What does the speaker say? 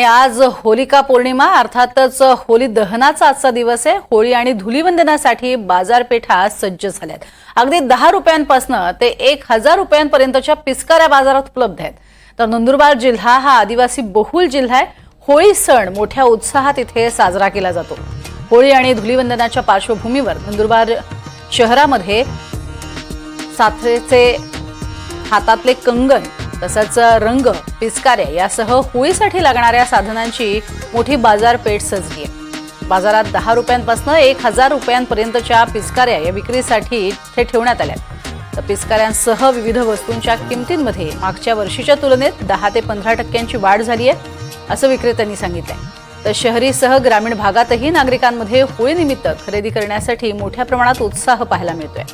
आज होलिका पौर्णिमा अर्थातच होली दहनाचा आजचा दिवस आहे। होळी आणि धुलीवंदनासाठी बाजारपेठा सज्ज झाल्यात। अगदी 10 रुपयांपासून ते 1000 रुपयांपर्यंतच्या पिचकाऱ्या बाजारात उपलब्ध आहेत। तर नंदुरबार जिल्हा हा आदिवासी बहुल जिल्हा आहे। होळी सण मोठ्या उत्साहात इथे साजरा केला जातो। होळी आणि धुलीवंदनाच्या पार्श्वभूमीवर नंदुरबार शहरामध्ये साथरेचे हातातले कंगन तसंच रंग पिचकाऱ्या यासह होळीसाठी लागणाऱ्या साधनांची मोठी बाजारपेठ सजली आहे। बाजारात 10 रुपयांपासून 1000 रुपयांपर्यंतच्या पिचकाऱ्या या विक्रीसाठी इथे ठेवण्यात आल्या। तर पिचकाऱ्यांसह विविध वस्तूंच्या किमतींमध्ये मागच्या वर्षीच्या तुलनेत 10 ते 15% वाढ झाली आहे असं विक्रेत्यांनी सांगितलंय। तर शहरीसह ग्रामीण भागातही नागरिकांमध्ये होळीनिमित्त खरेदी करण्यासाठी मोठ्या प्रमाणात उत्साह पाहायला मिळतोय।